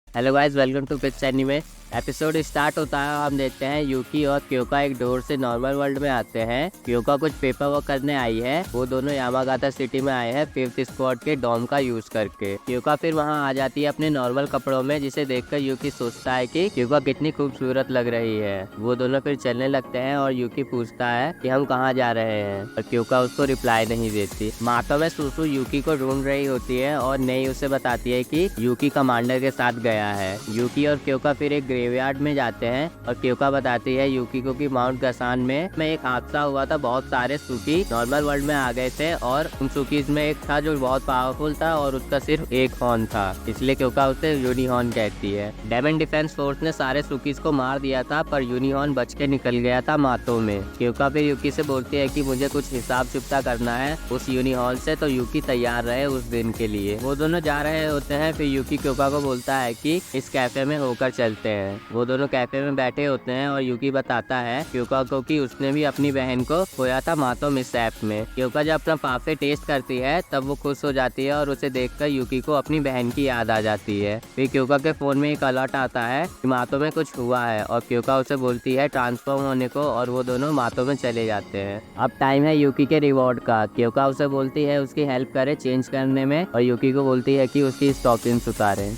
Hello guys, welcome to Pitch Anime. Episode start होता है। हम देखते हैं यूकी और क्योका एक डोर से नॉर्मल वर्ल्ड में आते हैं। क्योका कुछ पेपर वर्क करने आई है। वो दोनों यामागाता सिटी में आए हैं 5th स्क्वाड के डॉम का यूज करके। क्योका फिर वहां आ जाती है अपने नॉर्मल कपड़ों में, जिसे देखकर यूकी सोचता है कि क्योका कितनी खूबसूरत लग रही है। वो दोनों फिर चलने लगते हैं और यूकी पूछता है कि हम कहाँ जा रहे हैं, और क्योका उसको रिप्लाई नहीं देती। मातो में सुसु यूकी को ढूंढ रही होती है और नई उसे बताती है कि यूकी कमांडर के साथ गया है। यूकी और क्योका फिर एक ग्रेवयार्ड में जाते हैं और क्योका बताती है यूकी को कि माउंट गसान में एक हादसा हुआ था। बहुत सारे सुकी नॉर्मल वर्ल्ड में आ गए थे और उन सुकीज में एक था जो बहुत पावरफुल था और उसका सिर्फ एक हॉर्न था, इसलिए क्योका उसे यूनिहॉर्न कहती है। डेमन डिफेंस फोर्स ने सारे सुकीज को मार दिया था, पर यूनिहॉर्न बच के निकल गया था मातो में। क्योका फिर यूकी से बोलती है कि मुझे कुछ हिसाब चुकता करना है उस यूनिहॉर्न से, तो यूकी तैयार रहे उस दिन के लिए। वो दोनों जा रहे होते हैं। फिर यूकी क्योका को बोलता है कि इस कैफे में होकर चलते हैं। वो दोनों कैफे में बैठे होते हैं और यूकी बताता है क्योका को कि उसने भी अपनी बहन को खोया था मातो मिसहैप में। क्योका जब अपना पाफे टेस्ट करती है तब वो खुश हो जाती है और उसे देखकर यूकी को अपनी बहन की याद आ जाती है। फिर क्योका के फोन में एक अलर्ट आता है कि मातो में कुछ हुआ है और क्योका उसे बोलती है ट्रांसफॉर्म होने को, और वो दोनों मातो में चले जाते हैं। अब टाइम है यूकी के रिवॉर्ड का। क्योका उसे बोलती है उसकी हेल्प करे चेंज करने में, और यूकी को बोलती है कि उसकी स्टॉकिंग्स उतारे।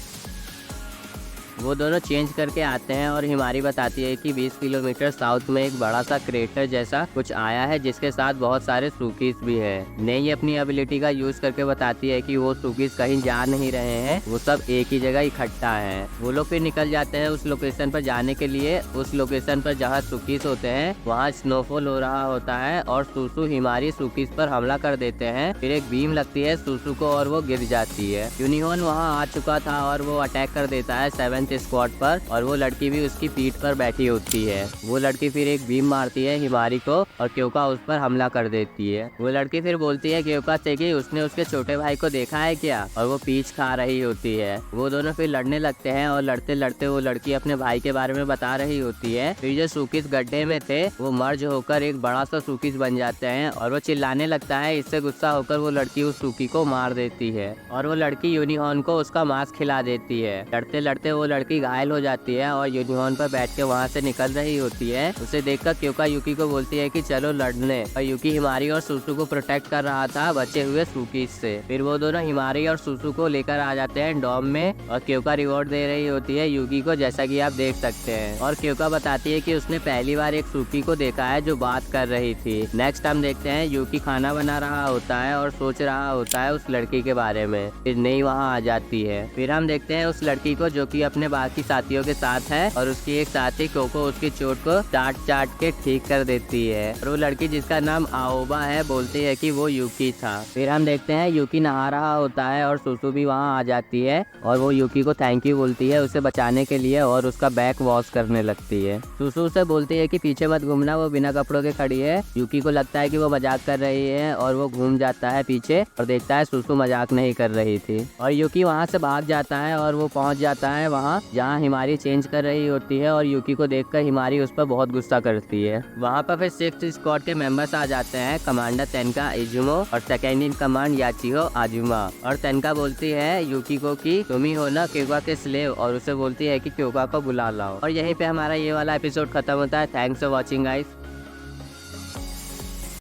वो दोनों चेंज करके आते हैं और हिमारी बताती है कि 20 किलोमीटर साउथ में एक बड़ा सा क्रेटर जैसा कुछ आया है, जिसके साथ बहुत सारे सूकीज भी है। नई अपनी एबिलिटी का यूज करके बताती है कि वो सूकीज कहीं जा नहीं रहे हैं, वो सब एक ही जगह इकट्ठा है। वो लोग फिर निकल जाते हैं उस लोकेशन पर जाने के लिए। उस लोकेशन पर जहाँ सूकीज होते हैं वहाँ स्नोफॉल हो रहा होता है और सुसु हिमारी सूकीज पर हमला कर देते हैं। फिर एक बीम लगती है सुसु को और वो गिर जाती है। यूनिहॉर्न वहाँ आ चुका था और वो अटैक कर देता है 7th स्क्वाड पर, और वो लड़की भी उसकी पीठ पर बैठी होती है। वो लड़की फिर एक बीम मारती है हिमारी को और क्योका उस पर हमला कर देती है। वो लड़की फिर बोलती है क्योका से कि उसने उसके छोटे भाई को देखा है क्या, और वो पीछ खा रही होती है। वो दोनों फिर लड़ने लगते हैं और लड़ते लड़ते वो लड़की अपने भाई के बारे में बता रही होती है। फिर जो सूकीज गड्ढे में थे वो मर्ज होकर एक बड़ा सा सूकीज बन जाते हैं और वो चिल्लाने लगता है। इससे गुस्सा होकर वो लड़की उस सूकी को मार देती है और वो लड़की यूनिहॉर्न को उसका मांस खिला देती है। लड़ते लड़ते वो लड़की घायल हो जाती है और यूनिहॉर्न पर बैठ के वहाँ से निकल रही होती है। उसे देखकर क्योका यूकी को बोलती है कि चलो लड़ने, और यूकी हिमारी और सुसु को प्रोटेक्ट कर रहा था बचे हुए सूकीज से। फिर वो दोनों हिमारी और सुसु को लेकर आ जाते हैं डॉम में और क्योका रिवॉर्ड दे रही होती है यूकी को, जैसा कि आप देख सकते हैं। और क्योका बताती है कि उसने पहली बार एक सूकी को देखा है जो बात कर रही थी। नेक्स्ट हम देखते हैं यूकी खाना बना रहा होता है और सोच रहा होता है उस लड़की के बारे में। फिर नई वहाँ आ जाती है। फिर हम देखते हैं उस लड़की को जो कि अपने बाकी साथियों के साथ है, और उसकी एक साथी कोको उसकी चोट को चाट चाट के ठीक कर देती है। और वो लड़की जिसका नाम आओबा है बोलती है कि वो यूकी था। फिर हम देखते हैं यूकी नहा रहा होता है और सुसु भी वहाँ आ जाती है और वो यूकी को थैंक यू बोलती है उसे बचाने के लिए, और उसका बैक वॉश करने लगती है। सुसु उसे बोलती है कि पीछे मत घूमना, वो बिना कपड़ों के खड़ी है। यूकी को लगता है कि वो मजाक कर रही है और वो घूम जाता है पीछे और देखता है सुसु मजाक नहीं कर रही थी। और यूकी वहाँ से भाग जाता है और वो पहुँच जाता है वहाँ जहाँ हिमारी चेंज कर रही होती है, और यूकी को देखकर हिमारी उस पर बहुत गुस्सा करती है। वहाँ पर फिर 6th स्क्वाड के मेंबर्स आ जाते हैं, कमांडर तेनका इजुमो और सेकेंड इन कमांड याचिहो आजुमा। और तेनका बोलती है यूकी को कि तुम ही हो ना क्योका के स्लेव, और उसे बोलती है कि क्योका को बुला लाओ। और यहीं पे हमारा ये वाला एपिसोड खत्म होता है। Thanks for watching guys.